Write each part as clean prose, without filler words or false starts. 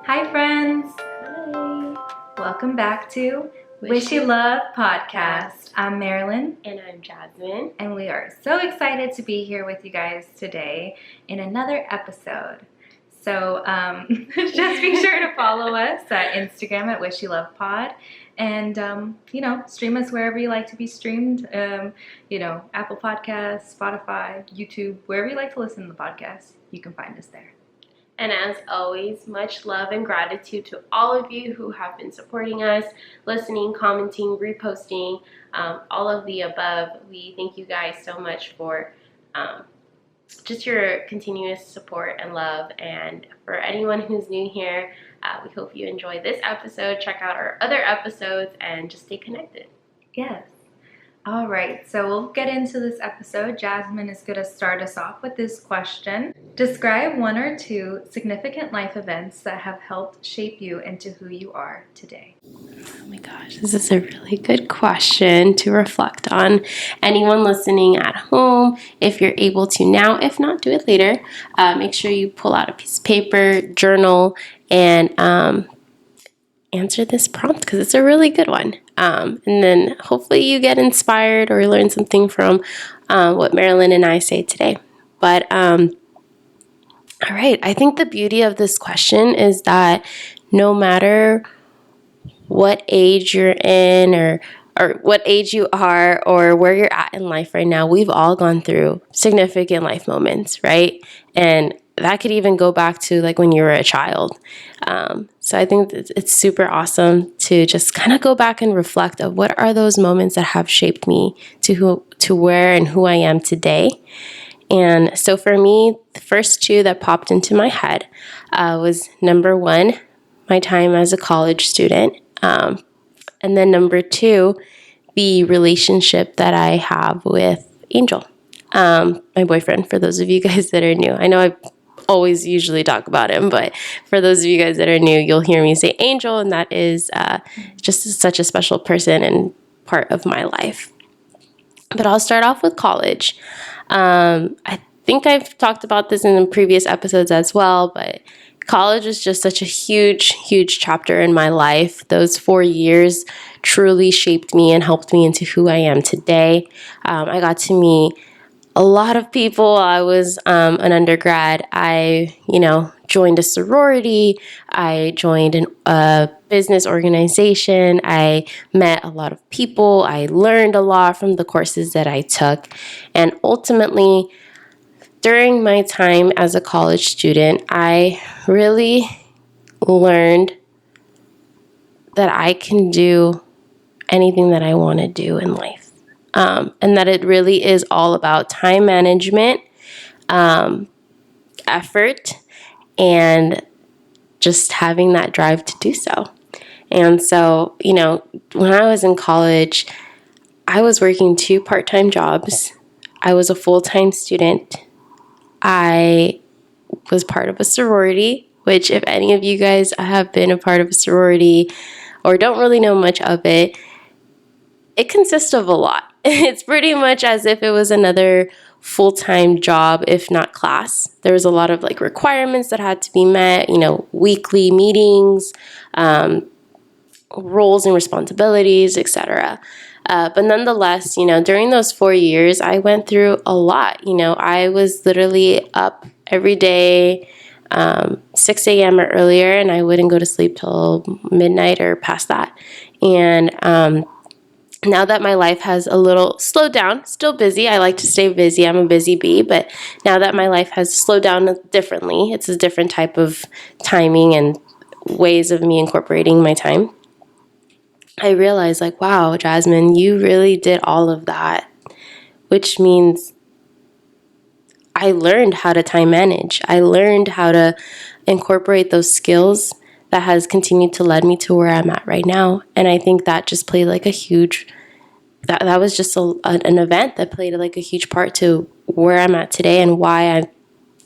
Hi friends! Hi. Welcome back to Wish You Love Podcast. I'm Marilyn. And I'm Jasmine. And we are so excited to be here with you guys today in another episode. So just be sure to follow us at Instagram at Wish You Love Pod. And, stream us wherever you like to be streamed. Apple Podcasts, Spotify, YouTube, wherever you like to listen to the podcast, you can find us there. And as always, much love and gratitude to all of you who have been supporting us, listening, commenting, reposting, all of the above. We thank you guys so much for just your continuous support and love. And for anyone who's new here, we hope you enjoy this episode. Check out our other episodes and just stay connected. Yes. All right, so we'll get into this episode. Jasmine is going to start us off with this question. Describe one or two significant life events that have helped shape you into who you are today. Oh my gosh, this is a really good question to reflect on. Anyone listening at home, if you're able to now, if not, do it later. Make sure you pull out a piece of paper, journal, and answer this prompt because it's a really good one. And then hopefully you get inspired or learn something from what Marilyn and I say today. But all right, I think the beauty of this question is that no matter what age you're in or what age you are or where you're at in life right now, we've all gone through significant life moments, right? And that could even go back to like when you were a child. So I think it's super awesome to just kind of go back and reflect of what are those moments that have shaped me to where and who I am today. And so for me, the first two that popped into my head was number one, my time as a college student. And then number two, the relationship that I have with Angel, my boyfriend, for those of you guys that are new. I know I always usually talk about him, but for those of you guys that are new, you'll hear me say Angel, and that is just such a special person and part of my life. But I'll start off with college. I think I've talked about this in the previous episodes as well, but college is just such a huge, huge chapter in my life. Those 4 years truly shaped me and helped me into who I am today. I got to meet a lot of people. I was an undergrad. I, joined a sorority. I joined a business organization. I met a lot of people. I learned a lot from the courses that I took. And ultimately, during my time as a college student, I really learned that I can do anything that I want to do in life. And that it really is all about time management, effort, and just having that drive to do so. And so, when I was in college, I was working 2 part-time jobs. I was a full-time student. I was part of a sorority, which if any of you guys have been a part of a sorority or don't really know much of it, it consists of a lot. It's pretty much as if it was another full-time job, if not class. There was a lot of requirements that had to be met, weekly meetings, roles and responsibilities, etc. But nonetheless, during those 4 years, I went through a lot. I was literally up every day, 6 a.m. or earlier, and I wouldn't go to sleep till midnight or past that. And now that my life has a little slowed down, still busy. I like to stay busy. I'm a busy bee. But now that my life has slowed down differently, it's a different type of timing and ways of me incorporating my time. I realized wow, Jasmine, you really did all of that, which means I learned how to time manage. I learned how to incorporate those skills that has continued to lead me to where I'm at right now. And I think that just played a huge, that was just an event that played a huge part to where I'm at today and why I'm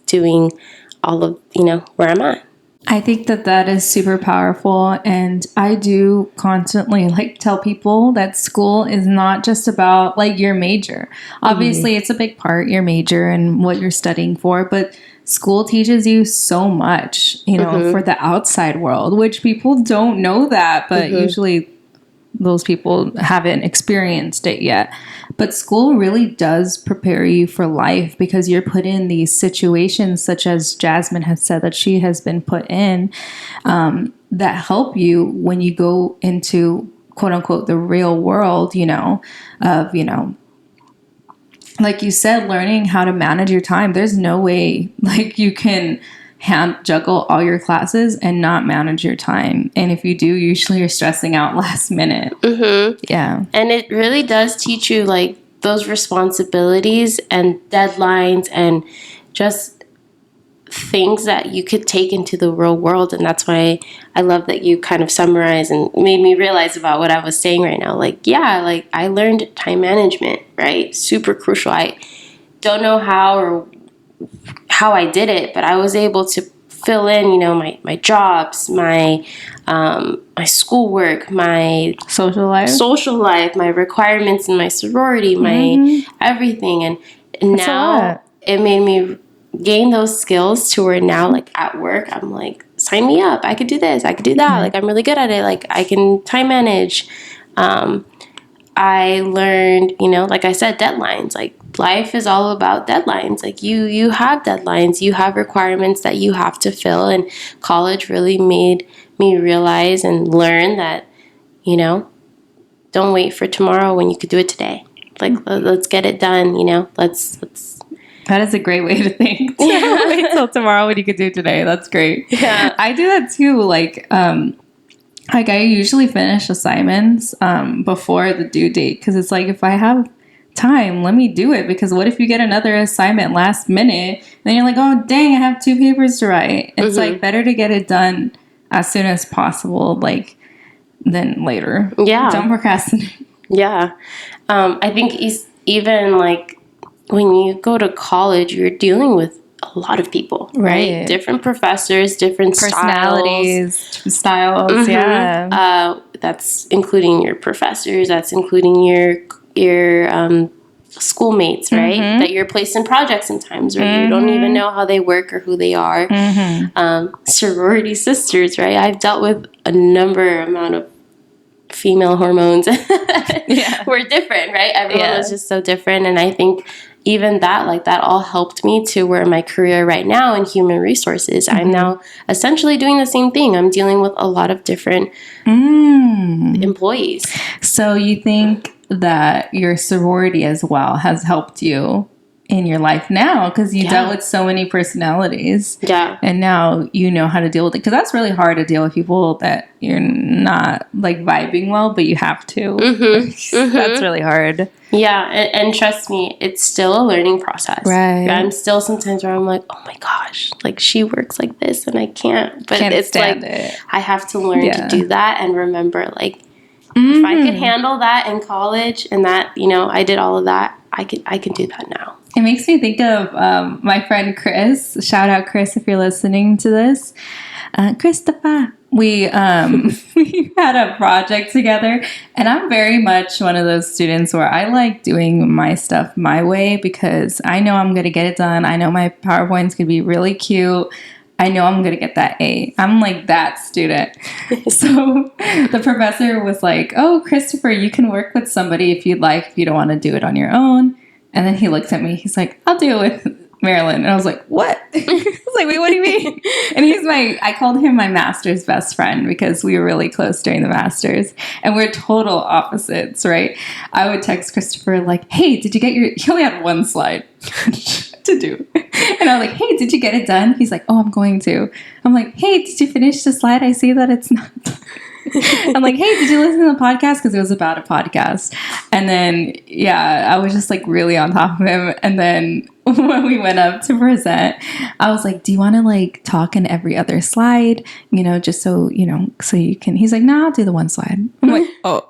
doing all of, where I'm at. I think that is super powerful, and I do constantly tell people that school is not just about your major. Obviously, it's a big part, your major and what you're studying for, but school teaches you so much, you know, for the outside world, which people don't know that, but usually those people haven't experienced it yet. But school really does prepare you for life because you're put in these situations, such as Jazmine has said that she has been put in, that help you when you go into, quote unquote, the real world, you know, of, you know, like you said, learning how to manage your time. There's no way like you can juggle all your classes and not manage your time. And if you do, usually you're stressing out last minute. Yeah. And it really does teach you like those responsibilities and deadlines and just things that you could take into the real world. And that's why I love that you kind of summarize and made me realize about what I was saying right now. Like, yeah, like I learned time management, right? Super crucial. I don't know how I did it, but I was able to fill in, you know, my jobs, my schoolwork, my social life, my requirements in my sorority, my everything. And now it made me gain those skills to where now, like at work, I'm like, sign me up. I could do this. I could do that. Like I'm really good at it. Like I can time manage. I learned, you know, like I said, deadlines. Like life is all about deadlines. Like you have deadlines, you have requirements that you have to fill. And college really made me realize and learn that, you know, don't wait for tomorrow when you could do it today. Like let's get it done. You know, let's. That is a great way to think. Wait till tomorrow when you could do it today. That's great. Yeah, I do that too. Like I usually finish assignments before the due date because it's like if I have time, let me do it. Because what if you get another assignment last minute? Then you're like, oh dang, I have 2 papers to write. It's like better to get it done as soon as possible, like than later. Yeah, don't procrastinate. Yeah, I think even like when you go to college, you're dealing with a lot of people, right? Different professors, different personalities, styles. Yeah. That's including your professors. That's including your schoolmates, right? That you're placed in projects sometimes, right? You don't even know how they work or who they are. Sorority sisters, right? I've dealt with a amount of female hormones. We're different, right? Everyone was just so different, and I think even that, like that all helped me to where my career right now in human resources. I'm now essentially doing the same thing. I'm dealing with a lot of different employees. So you think that your sorority as well has helped you in your life now because you dealt with so many personalities. Yeah. And now you know how to deal with it. Because that's really hard to deal with people that you're not like vibing well, but you have to. That's really hard. Yeah. And trust me, it's still a learning process. Right. I'm still sometimes where I'm like, oh my gosh, like she works like this and I can't. But it's like I have to learn to do that and remember like if I could handle that in college and that, you know, I did all of that, I can do that now. It makes me think of my friend Chris. Shout out Chris if you're listening to this. Christopher. We had a project together, and I'm very much one of those students where I like doing my stuff my way because I know I'm going to get it done. I know my PowerPoint's going to be really cute. I know I'm going to get that A. I'm like that student. So the professor was like, oh, Christopher, you can work with somebody if you'd like, if you don't want to do it on your own. And then he looked at me. He's like, I'll do it with Marilyn. And I was like, what? I was like, wait, what do you mean? And I called him my master's best friend because we were really close during the master's. And we're total opposites, right? I would text Christopher like, hey, did you get he only had one slide to do. And I was like, hey, did you get it done? He's like, oh, I'm going to. I'm like, hey, did you finish the slide? I see that it's not done. I'm like, hey, did you listen to the podcast? Because it was about a podcast. And then, I was just like really on top of him. And then when we went up to present, I was like, do you want to like talk in every other slide? You know, just so, you know, so you can. He's like, no, I'll do the one slide. I'm like, oh,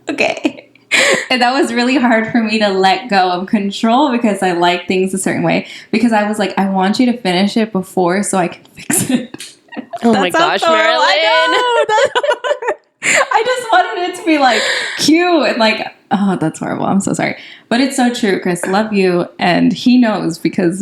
okay. And that was really hard for me to let go of control because I like things a certain way. Because I was like, I want you to finish it before so I can fix it. Oh my gosh, Marilyn. I just wanted it to be like cute and like, oh, that's horrible. I'm so sorry. But it's so true, Chris. Love you. And he knows because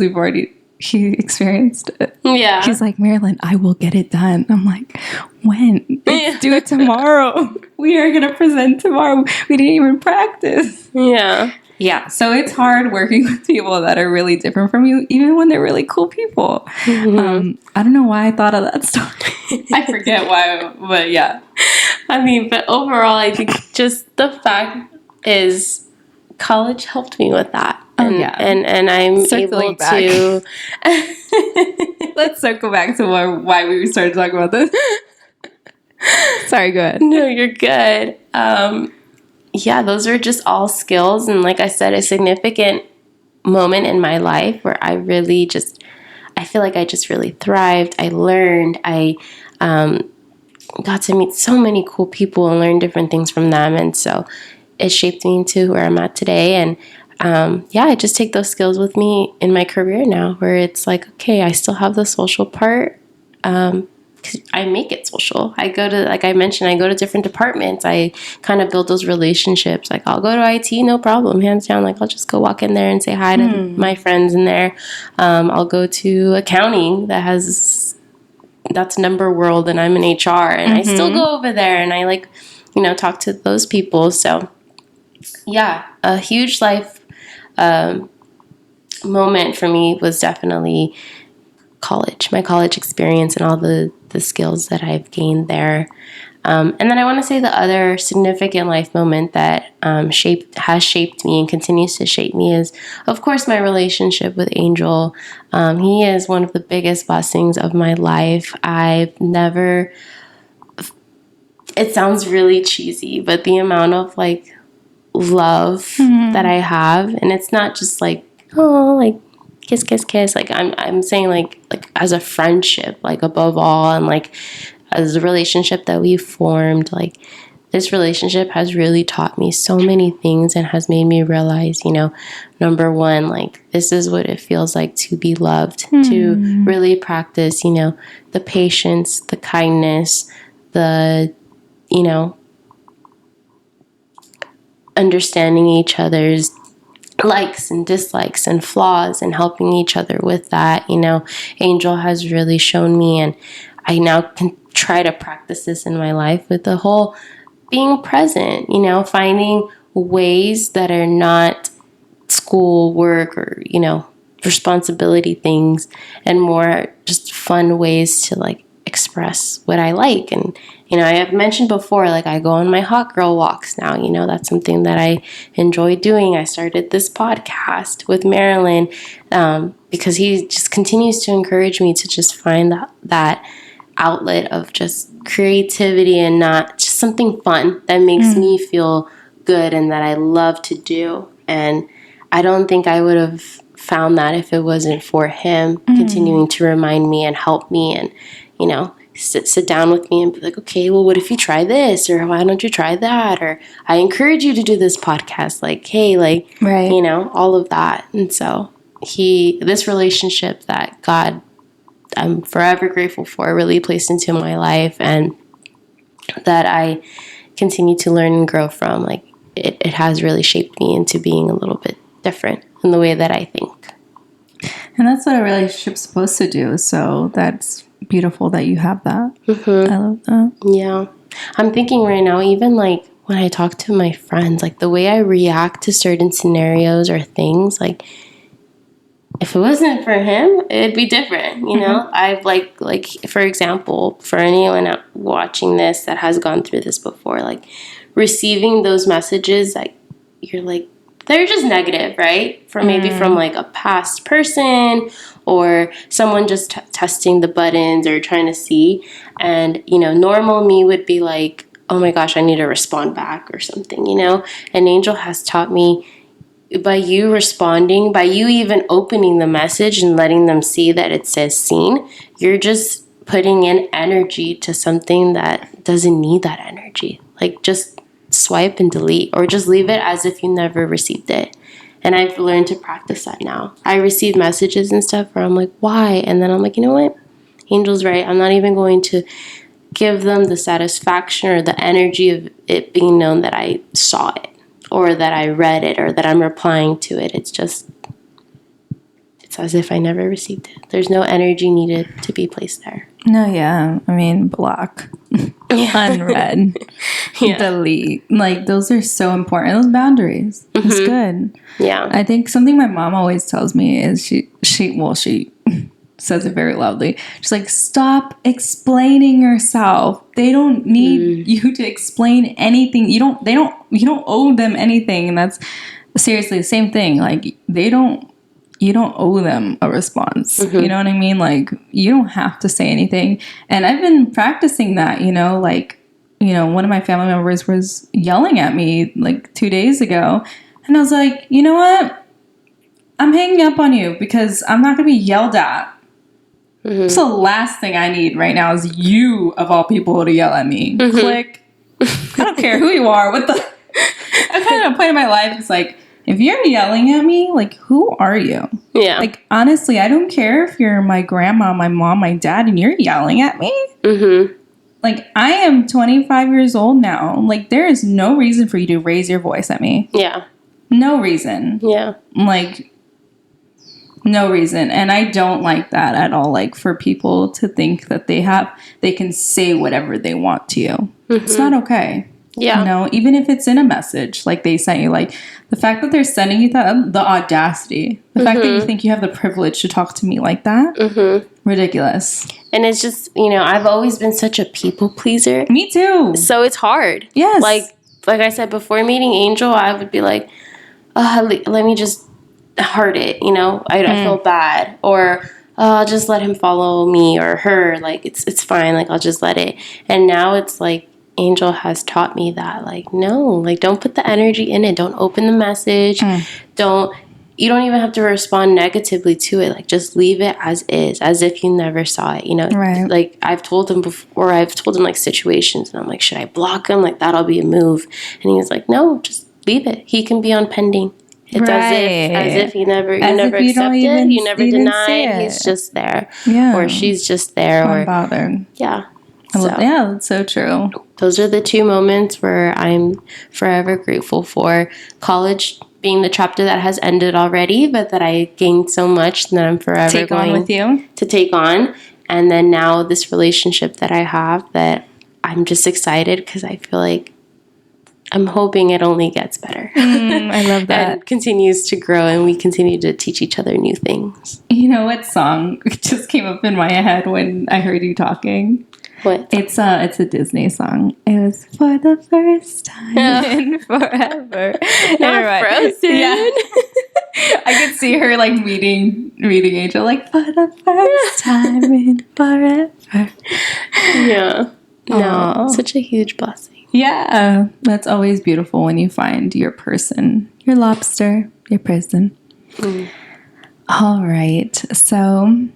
he experienced it. Yeah. He's like, Marilyn, I will get it done. I'm like, when? It's due tomorrow. We are going to present tomorrow. We didn't even practice. Yeah. Yeah. So it's hard working with people that are really different from you, even when they're really cool people. Mm-hmm. I don't know why I thought of that story. I forget why, but yeah. I mean, but overall, I think just the fact is college helped me with that. And, and I'm Circling able back. to... Let's circle back to why we started talking about this. Sorry, go ahead. No, you're good. Yeah, those are just all skills. And like I said, a significant moment in my life where I really just, I feel like I just really thrived. I learned. I got to meet so many cool people and learn different things from them. And so it shaped me into where I'm at today. And yeah, I just take those skills with me in my career now, where it's like, okay, I still have the social part. 'Cause I make it social. I go to, like I mentioned, I go to different departments. I kind of build those relationships. Like, I'll go to IT, no problem, hands down. Like, I'll just go walk in there and say hi to my friends in there. I'll go to accounting that's number world, and I'm in HR, and I still go over there and I like, talk to those people. So yeah, a huge life moment for me was definitely my college experience and all the skills that I've gained there. And then I want to say the other significant life moment that has shaped me and continues to shape me is, of course, my relationship with Angel. He is one of the biggest blessings of my life. It sounds really cheesy, but the amount of like love that I have, and it's not just like, oh, like kiss, kiss, kiss. Like I'm saying like as a friendship, like above all, and like as a relationship that we formed, like this relationship has really taught me so many things and has made me realize, number one, like this is what it feels like to be loved, to really practice, the patience, the kindness, the, understanding each other's likes and dislikes and flaws and helping each other with that. Angel has really shown me, and I now can try to practice this in my life with the whole being present, finding ways that are not school work or, responsibility things, and more just fun ways to like express what I like. And I have mentioned before, like I go on my hot girl walks now. That's something that I enjoy doing. I started this podcast with Marilyn because he just continues to encourage me to just find that outlet of just creativity and not just something fun that makes me feel good and that I love to do. And I don't think I would have found that if it wasn't for him continuing to remind me and help me and, sit down with me and be like, okay, well, what if you try this? Or why don't you try that? Or I encourage you to do this podcast. Like, hey, like, right. All of that. And so this relationship that God, I'm forever grateful for, really placed into my life, and that I continue to learn and grow from. Like, it has really shaped me into being a little bit different in the way that I think. And that's what a relationship's supposed to do. So that's beautiful that you have that. I love that. Yeah. I'm thinking right now, even like when I talk to my friends, like the way I react to certain scenarios or things, like if it wasn't for him, it'd be different. I've like for example, for anyone watching this that has gone through this before, like receiving those messages, like you're like, they're just negative, right? From like a past person or someone just testing the buttons or trying to see. And, normal me would be like, oh my gosh, I need to respond back or something, And Angel has taught me, by you responding, by you even opening the message and letting them see that it says seen, you're just putting in energy to something that doesn't need that energy. Like, just swipe and delete, or just leave it as if you never received it. And I've learned to practice that now. I receive messages and stuff where I'm like, why? And then I'm like, you know what? Angel's right. I'm not even going to give them the satisfaction or the energy of it being known that I saw it or that I read it or that I'm replying to it. It's it's as if I never received it. There's no energy needed to be placed there. No, yeah. I mean, block, unread, delete. Like, those are so important. Those boundaries. It's good. Yeah. I think something my mom always tells me is she says it very loudly. She's like, stop explaining yourself. They don't need you to explain anything. You don't owe them anything. And that's seriously the same thing. Like, you don't owe them a response. You know what I mean? Like, you don't have to say anything. And I've been practicing that, like, one of my family members was yelling at me like 2 days ago. And I was like, you know what? I'm hanging up on you because I'm not going to be yelled at. It's the last thing I need right now is you, of all people, to yell at me. Click. I don't care who you are. I'm kind of a point in my life. It's like, if you're yelling at me, like, who are you? Yeah. Like, honestly, I don't care if you're my grandma, my mom, my dad, and you're yelling at me. Like, I am 25 years old now. Like, there is no reason for you to raise your voice at me. Yeah. No reason. Yeah. Like, no reason. And I don't like that at all. Like, for people to think that they can say whatever they want to you. It's not okay. Yeah. Even if it's in a message, like they sent you, like the fact that they're sending you that, the audacity, the fact that you think you have the privilege to talk to me like that, ridiculous. And it's just, I've always been such a people pleaser. Me too. So it's hard. Yes. Like I said, before meeting Angel, I would be like, let me just heart it, I feel bad. Or I'll just let him follow me or her. Like, it's fine. Like, I'll just let it. And now it's like, Angel has taught me that, like, no, like, don't put the energy in it. Don't open the message. You don't even have to respond negatively to it. Like, just leave it as is, as if you never saw it, Right. Like, I've told him before, I've told him, like, situations, and I'm like, should I block him? Like, that'll be a move. And he was like, no, just leave it. He can be on pending. It's as if you never accepted, you never denied. He's just there. Yeah. Or she's just there. Unbothered. Yeah. Yeah, that's so true. Those are the two moments where I'm forever grateful for. College being the chapter that has ended already, but that I gained so much that I'm forever going to take on. And then now this relationship that I have, that I'm just excited because I feel like I'm hoping it only gets better. I love that. And continues to grow, and we continue to teach each other new things. You know what song just came up in my head when I heard you talking? What? It's a Disney song. It was for the first time in forever. Not Frozen. Yeah. I could see her like meeting Angel, like, for the first time in forever. Yeah. No, such a huge blessing. Yeah. That's always beautiful when you find your person, your lobster, your person. All right. So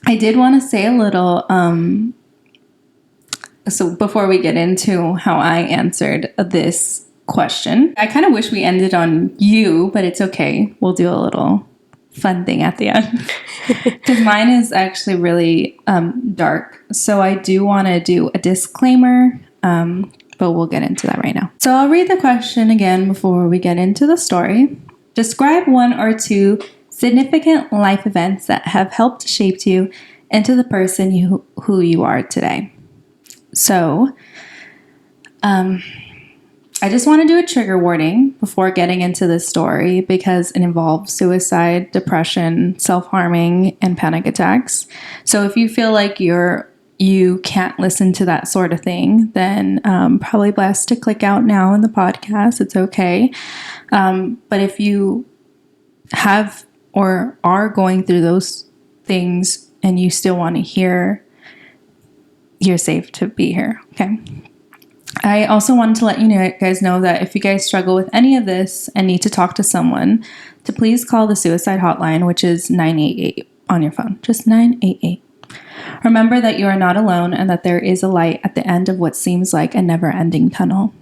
I did want to say a little, so before we get into how I answered this question, I kind of wish we ended on you, but it's okay. We'll do a little fun thing at the end. Because mine is actually really dark. So I do want to do a disclaimer, but we'll get into that right now. So I'll read the question again before we get into the story. Describe one or two significant life events that have helped shape you into the person who you are today. So, I just want to do a trigger warning before getting into this story because it involves suicide, depression, self-harming, and panic attacks. So if you feel like you can't listen to that sort of thing, then probably best to click out now in the podcast. It's okay. But if you have or are going through those things and you still want to hear, you're safe to be here. Okay. I also wanted to let you guys know that if you guys struggle with any of this and need to talk to someone, to please call the suicide hotline, which is 988 on your phone. Just 988. Remember that you are not alone and that there is a light at the end of what seems like a never-ending tunnel.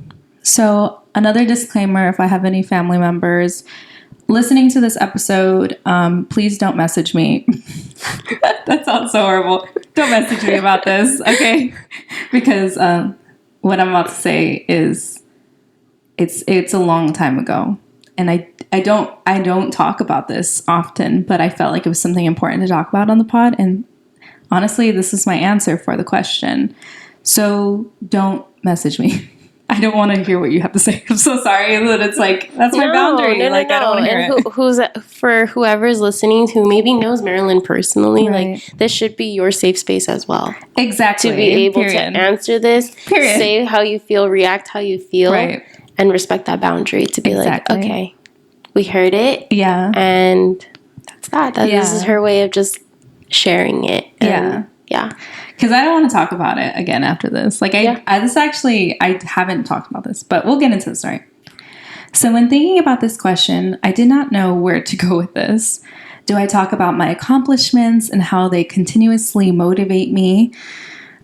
So another disclaimer, if I have any family members listening to this episode, please don't message me. That sounds so horrible. Don't message me about this, okay? Because what I'm about to say is, it's a long time ago. And I don't talk about this often, but I felt like it was something important to talk about on the pod. And honestly, this is my answer for the question. So don't message me. I don't want to hear what you have to say. I'm so sorry that it's like, that's my boundary. I don't want to hear and it. who's for whoever's listening who maybe knows Marilyn personally, Right. like this should be your safe space as well. Exactly. To be able to answer this, say how you feel, react how you feel, and respect that boundary to be like, okay, we heard it. Yeah. And that's that. This is her way of just sharing it. And yeah. Because I don't want to talk about it again after this. Like, I haven't talked about this, but we'll get into the story. So when thinking about this question, I did not know where to go with this. Do I talk about my accomplishments and how they continuously motivate me?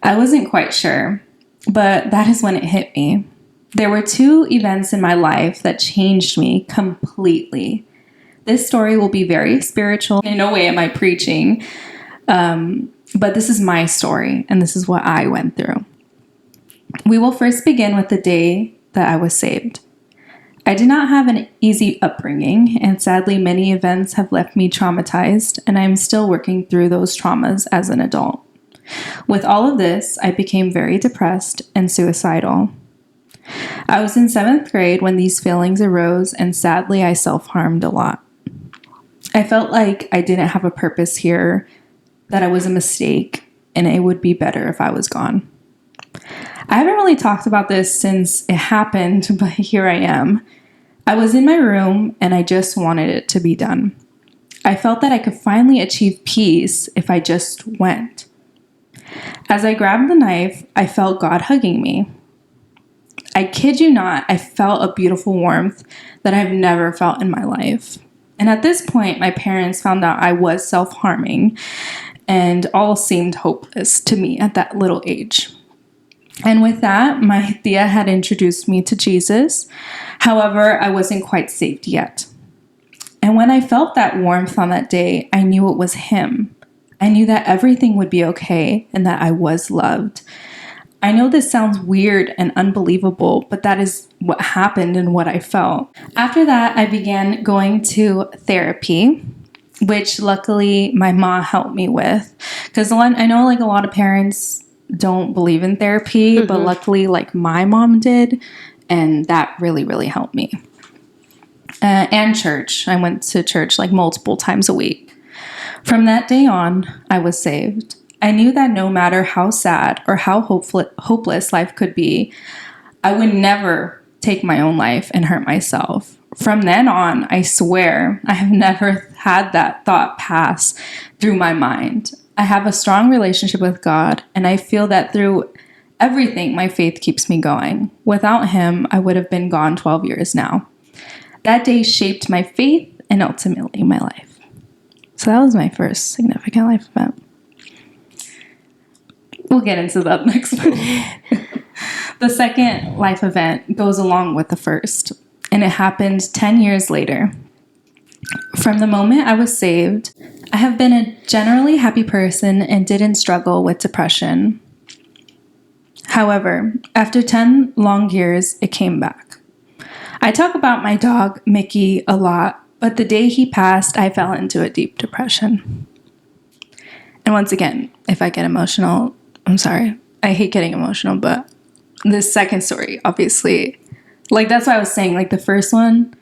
I wasn't quite sure, but that is when it hit me. There were 2 events in my life that changed me completely. This story will be very spiritual. In no way am I preaching, but this is my story, and this is what I went through. We will first begin with the day that I was saved. I did not have an easy upbringing, and sadly, many events have left me traumatized, and I am still working through those traumas as an adult. With all of this, I became very depressed and suicidal. I was in 7th grade when these feelings arose, and sadly, I self-harmed a lot. I felt like I didn't have a purpose here, that I was a mistake, and it would be better if I was gone. I haven't really talked about this since it happened, but here I am. I was in my room, and I just wanted it to be done. I felt that I could finally achieve peace if I just went. As I grabbed the knife, I felt God hugging me. I kid you not, I felt a beautiful warmth that I've never felt in my life. And at this point, my parents found out I was self-harming, and all seemed hopeless to me at that little age. And with that, my tia had introduced me to Jesus. However, I wasn't quite saved yet. And when I felt that warmth on that day, I knew it was him. I knew that everything would be okay and that I was loved. I know this sounds weird and unbelievable, but that is what happened and what I felt. After that, I began going to therapy, which luckily my mom helped me with. Because I know like a lot of parents don't believe in therapy, but luckily like my mom did, and that really, really helped me. And church. I went to church like multiple times a week. From that day on, I was saved. I knew that no matter how sad or how hopeless life could be, I would never take my own life and hurt myself. From then on, I swear, I have never had that thought pass through my mind. I have a strong relationship with God, and I feel that through everything, my faith keeps me going. Without him, I would have been gone 12 years now. That day shaped my faith and ultimately my life. So that was my first significant life event. We'll get into that next one. The second life event goes along with the first, and it happened 10 years later. From the moment I was saved, I have been a generally happy person and didn't struggle with depression. However, after 10 long years, it came back. I talk about my dog, Mickey, a lot, but the day he passed, I fell into a deep depression. And once again, if I get emotional, I'm sorry. I hate getting emotional, but this second story, obviously, like that's why I was saying, like the first one,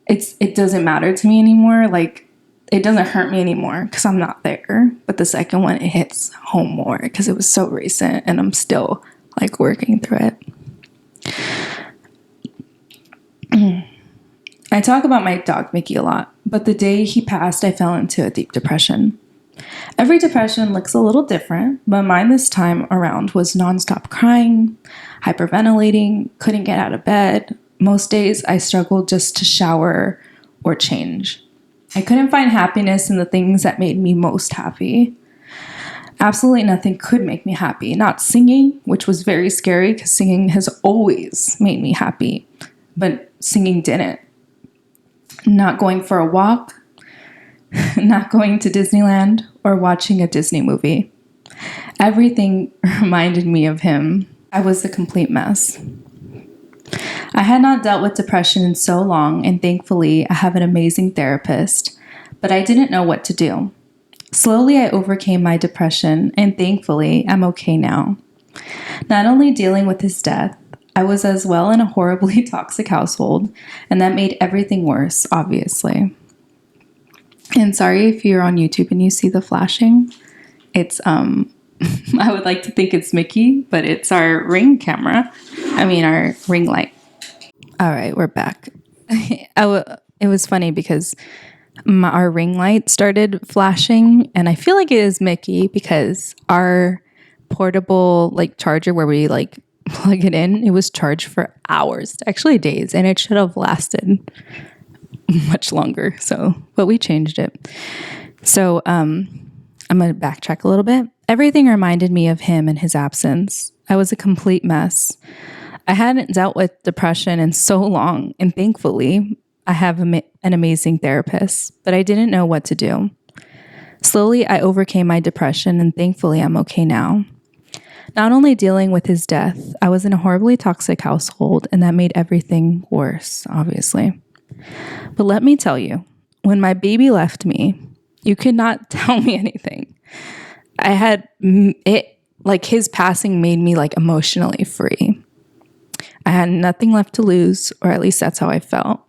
it doesn't matter to me anymore. Like it doesn't hurt me anymore because I'm not there. But the second one, it hits home more because it was so recent and I'm still like working through it. I talk about my dog, Mickey, a lot, but the day he passed, I fell into a deep depression. Every depression looks a little different, but mine this time around was nonstop crying, hyperventilating, couldn't get out of bed. Most days I struggled just to shower or change. I couldn't find happiness in the things that made me most happy. Absolutely nothing could make me happy. Not singing, which was very scary because singing has always made me happy, but singing didn't. Not going for a walk, not going to Disneyland, or watching a Disney movie. Everything reminded me of him. I was a complete mess. I had not dealt with depression in so long, and thankfully, I have an amazing therapist, but I didn't know what to do. Slowly, I overcame my depression, and thankfully, I'm okay now. Not only dealing with his death, I was as well in a horribly toxic household, and that made everything worse, obviously. And sorry if you're on YouTube and you see the flashing. It's, I would like to think it's Mickey, but it's our ring camera. Our ring light. All right, we're back. It was funny because our ring light started flashing, and I feel like it is Mickey because our portable charger where we plug it in, it was charged for hours, actually days, and it should have lasted much longer. But we changed it. So I'm going to backtrack a little bit. Everything reminded me of him and his absence. I was a complete mess. I hadn't dealt with depression in so long, and thankfully, I have an amazing therapist, but I didn't know what to do. Slowly, I overcame my depression, and thankfully, I'm okay now. Not only dealing with his death, I was in a horribly toxic household, and that made everything worse, obviously. But let me tell you, when my baby left me, you could not tell me anything. I had it, his passing made me emotionally free. I had nothing left to lose, or at least that's how I felt.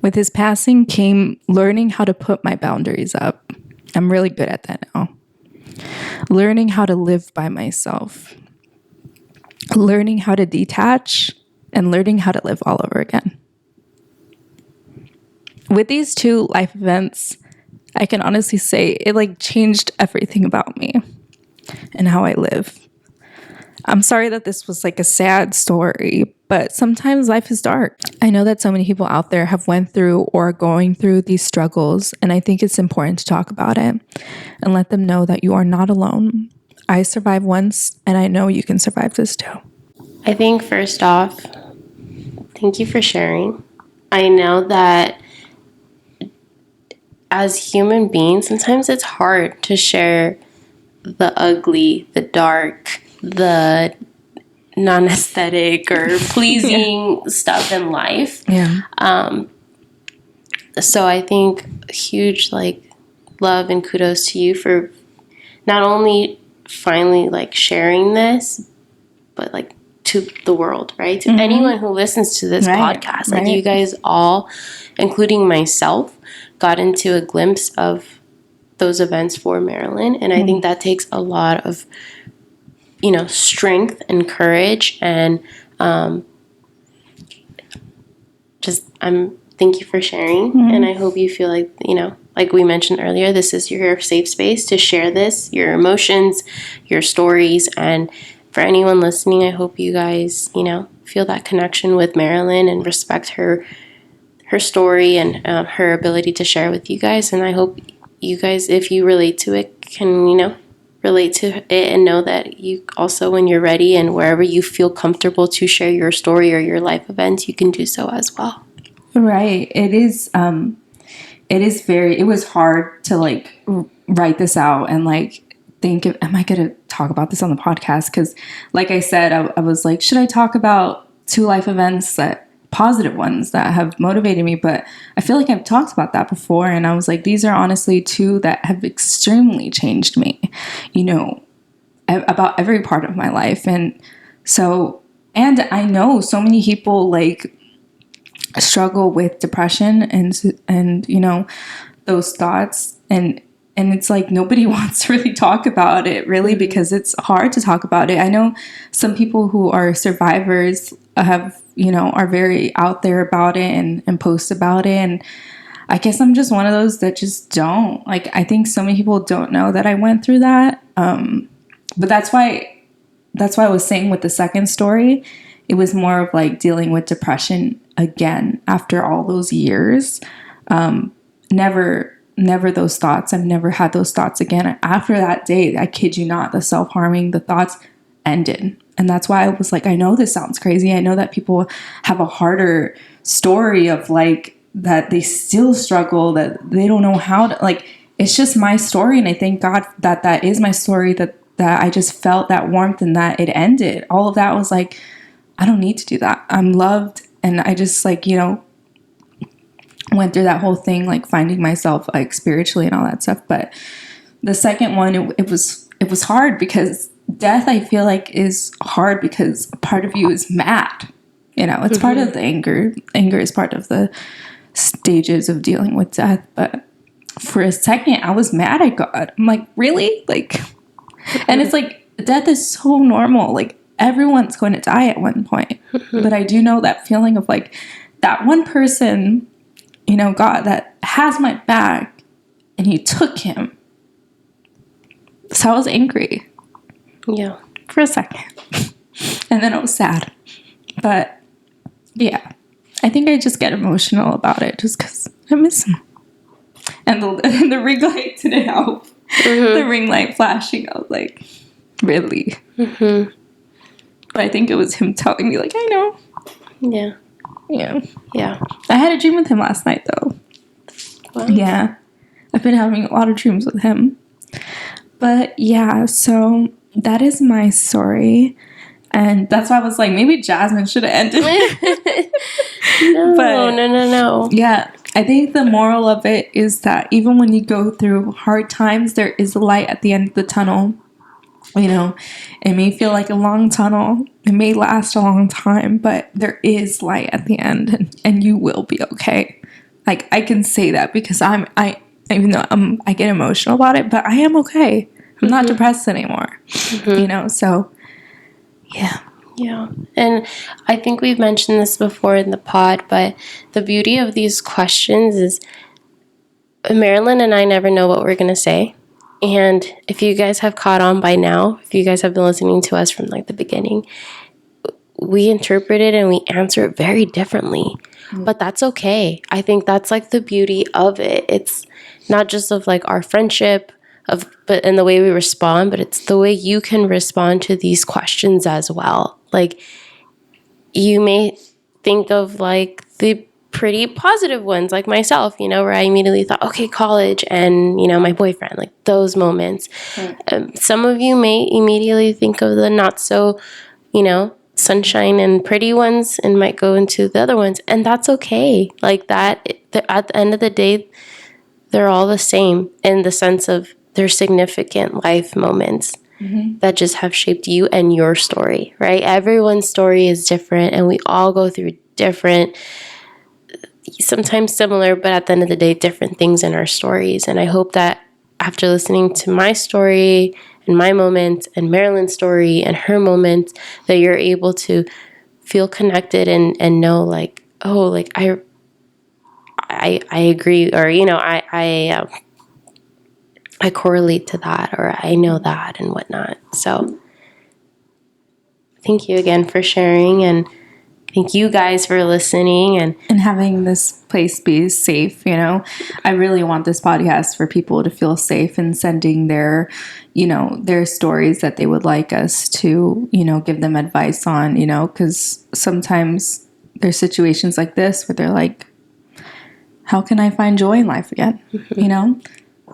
With his passing came learning how to put my boundaries up. I'm really good at that now. Learning how to live by myself. Learning how to detach, and learning how to live all over again. With these two life events, I can honestly say it changed everything about me and how I live. I'm sorry that this was a sad story, but sometimes life is dark. I know that so many people out there have went through or are going through these struggles, and I think it's important to talk about it and let them know that you are not alone. I survived once, and I know you can survive this too. I think first off, thank you for sharing. I know that as human beings, sometimes it's hard to share the ugly, the dark, the non-aesthetic or pleasing stuff in life. Yeah. So I think huge love and kudos to you for not only finally sharing this, but to the world, right? To anyone who listens to this podcast. You guys all, including myself, got into a glimpse of those events for Marilyn. And I think that takes a lot of strength and courage, and thank you for sharing. And I hope you feel like we mentioned earlier, this is your safe space to share this, your emotions, your stories. And for anyone listening, I hope you guys, feel that connection with Marilyn and respect her story and her ability to share with you guys. And I hope you guys, if you relate to it, can, relate to it and know that you also, when you're ready and wherever you feel comfortable to share your story or your life events, you can do so as well. Right. It is it was hard to write this out and think of, am I going to talk about this on the podcast? Because like I said, I was should I talk about two life events, positive ones that have motivated me? But I feel like I've talked about that before, and I was these are honestly two that have extremely changed me, about every part of my life. And I know so many people struggle with depression and those thoughts, and it's nobody wants to really talk about it really, because it's hard to talk about it. I know some people who are survivors have are very out there about it and post about it, and I guess I'm just one of those that just don't. I think so many people don't know that I went through that, but that's why I was saying with the second story, it was more of dealing with depression again after all those years. Never those thoughts. I've never had those thoughts again. After that day, I kid you not, the self-harming, the thoughts ended. And that's why I was I know this sounds crazy. I know that people have a harder story of that they still struggle, that they don't know how to, it's just my story. And I thank God that is my story, that I just felt that warmth and that it ended. All of that was I don't need to do that. I'm loved. And I just like, you know, went through that whole thing, like finding myself like spiritually and all that stuff. But the second one, it was hard because death, I feel like, is hard because a part of you is mad. You know, it's part of the anger. Anger is part of the stages of dealing with death. But for a second, I was mad at God. I'm like, really? Like, and it's like, death is so normal. Like, everyone's going to die at one point. But I do know that feeling of like, that one person, you know, God, that has my back, and he took him. So I was angry. Yeah. For a second. And then I was sad. But yeah, I think I just get emotional about it just because I miss him. And the ring light didn't help. The ring light flashing, I was like, really? But I think it was him telling me, like, I know. Yeah. Yeah. Yeah. I had a dream with him last night, though. Wow. Yeah. I've been having a lot of dreams with him. But yeah, so that is my story. And that's why I was like, maybe Jazmine should have ended it. No. Yeah, I think the moral of it is that even when you go through hard times, there is a light at the end of the tunnel. You know, it may feel like a long tunnel. It may last a long time, but there is light at the end, and you will be okay. Like, I can say that because even though I get emotional about it, but I am okay. I'm not depressed anymore. You know, so yeah. Yeah. And I think we've mentioned this before in the pod, but the beauty of these questions is Marilyn and I never know what we're going to say. And if you guys have caught on by now, if you guys have been listening to us from like the beginning, we interpret it and we answer it very differently. But that's okay. I think that's like the beauty of it. It's not just of like our friendship, but in the way we respond, but it's the way you can respond to these questions as well. Like, you may think of like the pretty positive ones, like myself, you know, where I immediately thought, okay, college and, you know, my boyfriend, like those moments. Some of you may immediately think of the not so, you know, sunshine and pretty ones and might go into the other ones. And that's okay. Like that, at the end of the day, they're all the same in the sense of they're significant life moments that just have shaped you and your story, right? Everyone's story is different and we all go through different, sometimes similar, but at the end of the day, different things in our stories. And I hope that after listening to my story and my moments and Marilyn's story and her moments, that you're able to feel connected and know like, oh, like I agree, or, you know, I correlate to that, or I know that and whatnot. So thank you again for sharing, and thank you guys for listening and having this place be safe. You know, I really want this podcast for people to feel safe and sending their, you know, their stories that they would like us to, you know, give them advice on, you know, because sometimes there's situations like this where they're like, how can I find joy in life again? You know?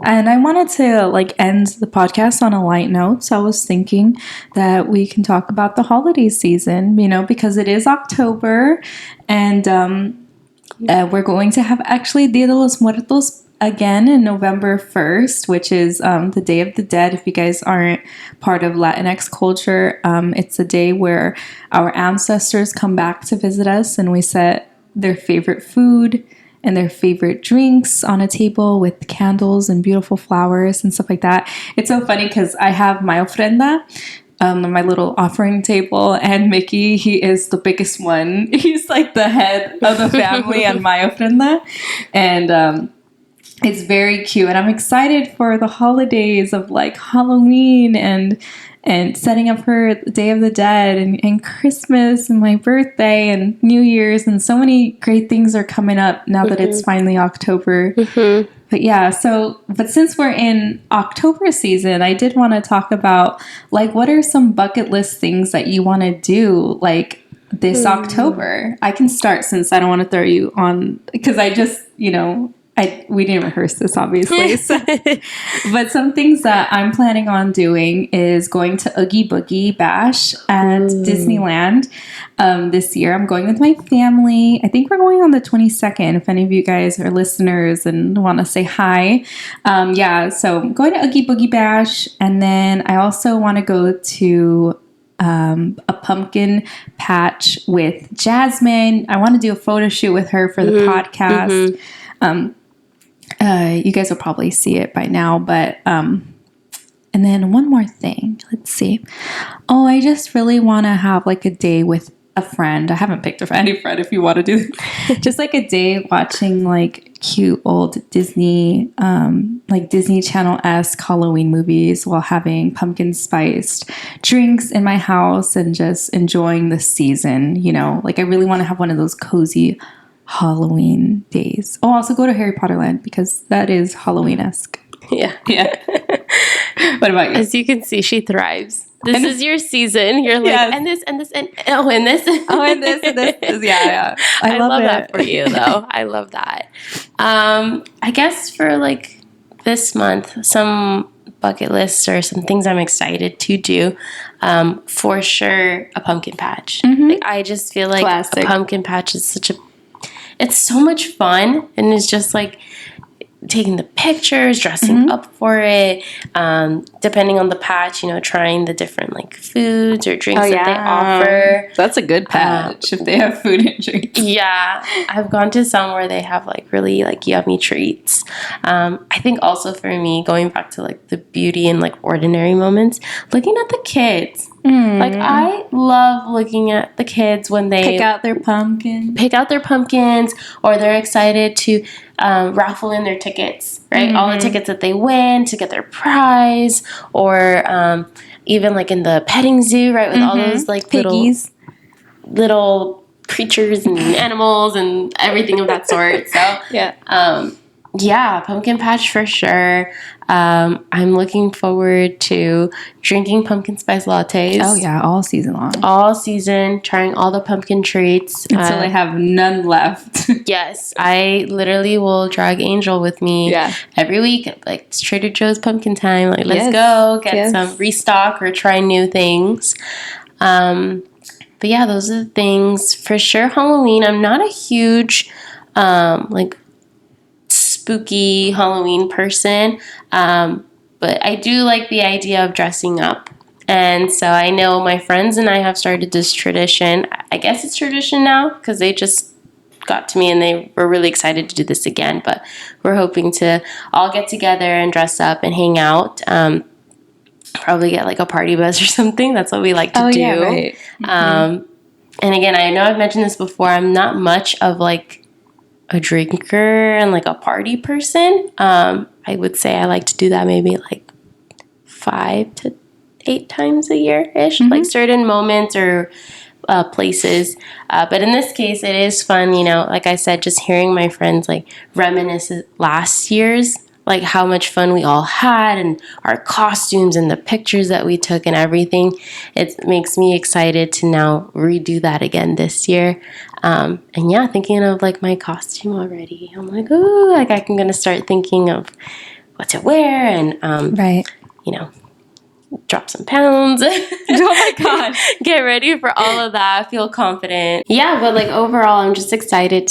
And I wanted to like end the podcast on a light note. So I was thinking that we can talk about the holiday season, you know, because it is October and we're going to have actually Dia de los Muertos again in November 1st, which is the Day of the Dead. If you guys aren't part of Latinx culture, it's a day where our ancestors come back to visit us and we set their favorite food and their favorite drinks on a table with candles and beautiful flowers and stuff like that. It's so funny because I have my ofrenda, my little offering table, and Mickey, he is the biggest one. He's like the head of the family on my ofrenda. And it's very cute. And I'm excited for the holidays of like Halloween and setting up for the Day of the Dead and Christmas and my birthday and New Year's, and so many great things are coming up now that it's finally October. But yeah, but since we're in October season, I did want to talk about like, what are some bucket list things that you want to do like this October? I can start since I don't want to throw you on, because I just, you know, we didn't rehearse this, obviously. But some things that I'm planning on doing is going to Oogie Boogie Bash at Disneyland this year. I'm going with my family. I think we're going on the 22nd. If any of you guys are listeners and want to say hi. So I'm going to Oogie Boogie Bash. And then I also want to go to a pumpkin patch with Jazmine. I want to do a photo shoot with her for the podcast. You guys will probably see it by now, but and then one more thing. Let's see. Oh, I just really want to have like a day with a friend. I haven't picked any friend if you want to do just like a day watching like cute old Disney, like Disney Channel-esque Halloween movies while having pumpkin spiced drinks in my house and just enjoying the season. You know, like I really want to have one of those cozy Halloween days. Oh, also go to Harry Potter Land because that is Halloween-esque. Yeah. What about you? As you can see, she thrives. This is your season. You're like, and this, and this, and this. And this. Yeah. I love that for you, though. I love that. I guess for like this month, some bucket lists or some things I'm excited to do. For sure, a pumpkin patch. Like, I just feel like a pumpkin patch is it's so much fun, and it's just like taking the pictures, dressing up for it, depending on the patch, you know, trying the different like foods or drinks that they offer. That's a good patch if they have food and drinks. Yeah, I've gone to some where they have like really like yummy treats. I think also for me, going back to like the beauty and like ordinary moments, looking at the kids. Like I love looking at the kids when they pick out their pumpkins, or they're excited to raffle in their tickets, right? All the tickets that they win to get their prize, or even like in the petting zoo, right? With all those like piggies, little creatures and animals and everything of that sort. So yeah, pumpkin patch for sure. I'm looking forward to drinking pumpkin spice lattes. Oh yeah, all season long. All season, trying all the pumpkin treats. Until I have none left. Yes, I literally will drag Angel with me every week. Like, it's Trader Joe's pumpkin time. Like, let's go get some restock or try new things. But yeah, those are the things. For sure, Halloween. I'm not a huge, like, spooky Halloween person, but I do like the idea of dressing up. And so I know my friends and I have started this tradition. I guess it's tradition now because they just got to me and they were really excited to do this again, but we're hoping to all get together and dress up and hang out. Probably get like a party bus or something. That's what we like to do. Yeah, right. And again, I know I've mentioned this before. I'm not much of like a drinker and like a party person. I would say I like to do that maybe like 5 to 8 times a year-ish, like certain moments or places. But in this case, it is fun, you know, like I said, just hearing my friends like reminisce last year's, like how much fun we all had and our costumes and the pictures that we took and everything. It makes me excited to now redo that again this year. And yeah, thinking of like my costume already. I'm like, oh, like I'm going to start thinking of what to wear and, you know, drop some pounds. Oh my gosh. Get ready for all of that. Feel confident. Yeah, but like overall, I'm just excited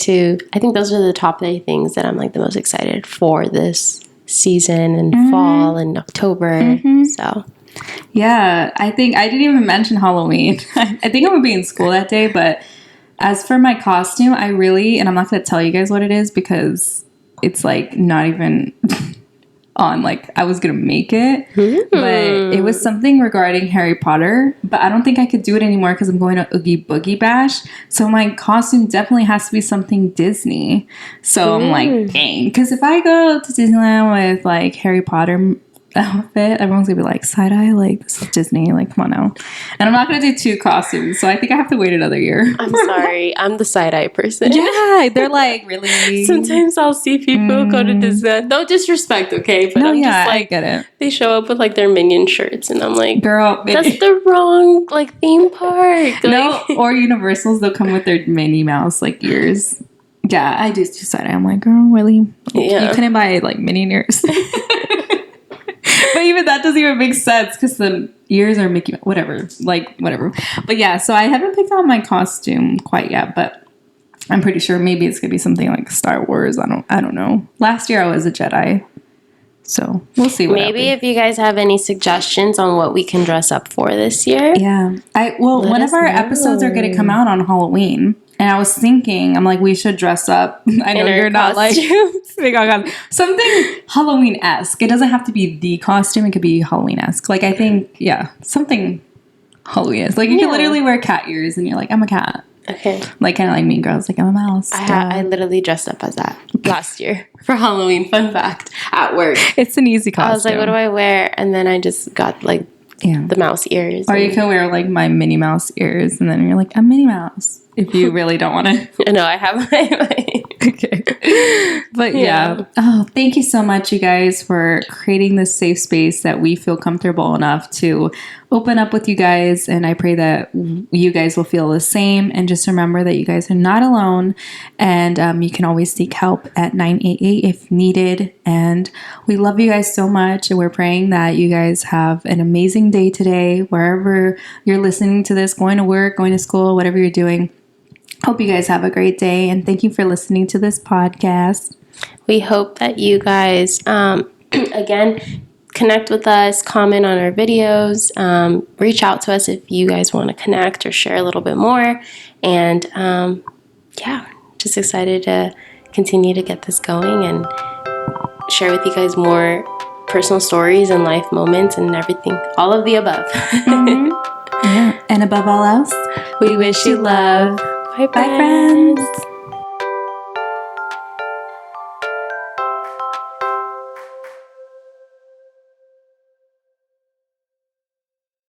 I think those are the top 3 things that I'm like the most excited for this season and fall and October. So yeah, I think I didn't even mention Halloween. I think I'm going to be in school that day, but as for my costume, I really, and I'm not going to tell you guys what it is because it's like not even on, like I was going to make it, but it was something regarding Harry Potter, but I don't think I could do it anymore because I'm going to Oogie Boogie Bash. So my costume definitely has to be something Disney. So I'm like, dang, because if I go to Disneyland with like Harry Potter outfit, everyone's gonna be like, side-eye, like this is Disney, like come on now. And I'm not gonna do 2 costumes, so I think I have to wait another year. I'm sorry, I'm the side-eye person. Yeah, they're like, really? Sometimes I'll see people go to Disney. No disrespect, okay? But I'm just like, I get it. They show up with like their Minion shirts and I'm like, girl, that's the wrong like theme park. No, or Universals, they'll come with their Minnie Mouse like ears. Yeah, I do side eye. I'm like, girl, really? Like, Yeah. you couldn't buy like mini ears. But even that doesn't even make sense because the ears are Mickey, whatever. But yeah, so I haven't picked out my costume quite yet, but I'm pretty sure maybe it's gonna be something like Star Wars. I don't know. Last year I was a Jedi, so we'll see. Maybe if you guys have any suggestions on what we can dress up for this year. Yeah, one of our episodes are gonna come out on Halloween. And I was thinking, I'm like, we should dress up. I know you're not like something Halloween-esque. It doesn't have to be the costume. It could be Halloween-esque. Like, I think, yeah, something Halloween-esque. Like, you can literally wear cat ears and you're like, I'm a cat. Okay. Like, kind of like Mean Girls. Like, I'm a mouse. I literally dressed up as that last year for Halloween. Fun fact. At work. It's an easy costume. I was like, what do I wear? And then I just got like the mouse ears. Or you can wear like my Minnie Mouse ears and then you're like, I'm Minnie Mouse. If you really don't want to. No, I have my Okay. But yeah. Oh, thank you so much, you guys, for creating this safe space that we feel comfortable enough to open up with you guys. And I pray that you guys will feel the same. And just remember that you guys are not alone. And you can always seek help at 988 if needed. And we love you guys so much. And we're praying that you guys have an amazing day today, wherever you're listening to this, going to work, going to school, whatever you're doing. Hope you guys have a great day, and thank you for listening to this podcast. We hope that you guys, again, connect with us, comment on our videos, reach out to us if you guys want to connect or share a little bit more. And just excited to continue to get this going and share with you guys more personal stories and life moments and everything, all of the above. Yeah. And above all else, we wish you love. Bye, friends.